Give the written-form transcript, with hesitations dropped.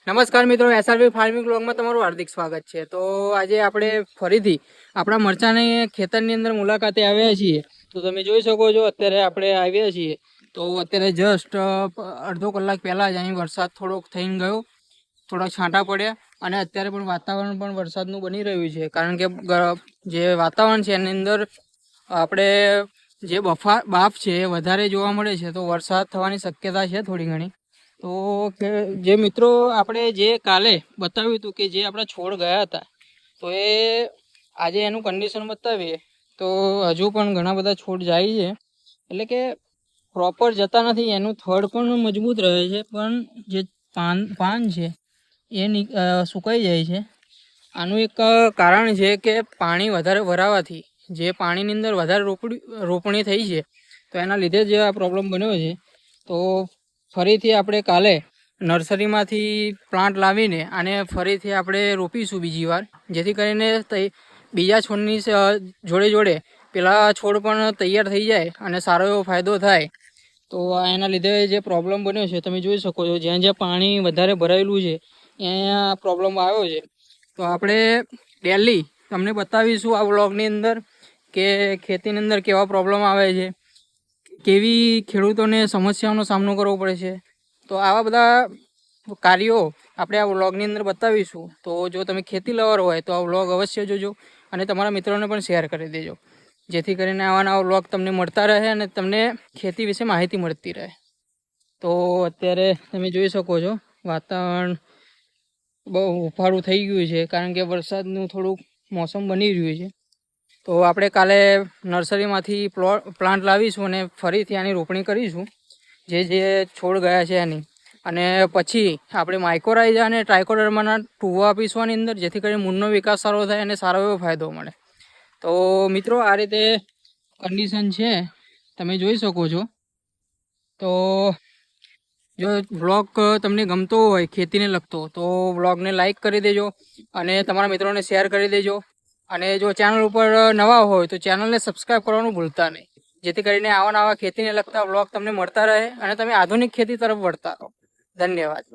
નમસ્કાર મિત્રો, SRB farming બ્લોગમાં તમારું હાર્દિક સ્વાગત છે। તો આજે આપણે ફરીથી આપણા મરચાંની ખેતરની અંદર મુલાકાતે આવ્યા છીએ। તો તમે જોઈ શકો છો અત્યારે આપણે આવ્યા છીએ તો અત્યારે જસ્ટ અડધો કલાક પહેલાં જ અહીં વરસાદ થોડોક થઈને ગયો, થોડા છાંટા પડ્યા અને અત્યારે પણ વાતાવરણ પણ વરસાદનું બની રહ્યું છે, કારણ કે જે વાતાવરણ છે એની અંદર આપણે જે બાફ છે એ વધારે જોવા મળે છે, તો વરસાદ થવાની શક્યતા છે થોડી ઘણી। તો જે મિત્રો આપણે જે કાલે બતાવ્યું હતું કે જે આપણા છોડ ગયા હતા, તો એ આજે એનું કન્ડિશન બતાવીએ તો હજુ પણ ઘણા બધા છોડ જાય છે, એટલે કે પ્રોપર જતા નથી, એનું થડ પણ મજબૂત રહે છે, પણ જે પાન છે એ સુકાઈ જાય છે। આનું એક કારણ છે કે પાણી વધારે ભરાવાથી જે પાણીની અંદર વધારે રોપણી થઈ છે, તો એના લીધે જ આ પ્રોબ્લેમ બન્યો છે। તો ફરીથી આપણે કાલે નર્સરીમાંથી પ્લાન્ટ લાવીને આને ફરીથી આપણે રોપીશું બીજી વાર, જેથી કરીને બીજા છોડની જોડે જોડે પેલા છોડ પણ તૈયાર થઈ જાય અને સારો એવો ફાયદો થાય। તો એના લીધે જે પ્રોબ્લેમ બન્યો છે તમે જોઈ શકો છો, જ્યાં જ્યાં પાણી વધારે ભરાયેલું છે ત્યાં પ્રોબ્લેમ આવ્યો છે। તો આપણે ડેલી તમને બતાવીશું આ વ્લોગની અંદર કે ખેતીની અંદર કેવા પ્રોબ્લેમ આવે છે, કેવી ખેડૂતોને સમસ્યાઓનો સામનો કરવો પડે છે। તો આવા બધા કાર્યો આપણે આ વ્લોગની અંદર બતાવીશું। તો જો તમે ખેતી લવર હોય તો આ વ્લોગ અવશ્ય જોજો અને તમારા મિત્રોને પણ શેર કરી દેજો, જેથી કરીને આવા નવા વ્લોગ તમને મળતા રહે અને તમને ખેતી વિશે માહિતી મળતી રહે। તો અત્યારે તમે જોઈ શકો છો વાતાવરણ બહુ હુફાળું થઈ ગયું છે, કારણ કે વરસાદનું થોડુંક મોસમ બની રહ્યું છે। તો આપણે કાલે નર્સરીમાંથી પ્લાન્ટ લાવીશું અને ફરીથી આની રોપણી કરીશું, જે છોડ ગયા છે એની, અને પછી આપણે માઇકોરાઇઝા અને ટ્રાઇકોડર્માના ટૂવા આપીશું આની અંદર, જેથી કરીને મૂળનો વિકાસ સારો થાય અને સારો એવો ફાયદો મળે। તો મિત્રો આ રીતે કન્ડિશન છે, તમે જોઈ શકો છો। તો જો વ્લોગ તમને ગમતો હોય ખેતીને લગતો, તો વ્લોગને લાઈક કરી દેજો અને તમારા મિત્રોને શેર કરી દેજો, અને જો ચેનલ ઉપર નવા હોય તો ચેનલને સબસ્ક્રાઈબ કરવાનું ભૂલતા નહીં, જેથી કરીને આવા નવા ખેતીને લગતા વ્લોગ તમને મળતા રહે અને તમે આધુનિક ખેતી તરફ વળતા રહો। ધન્યવાદ।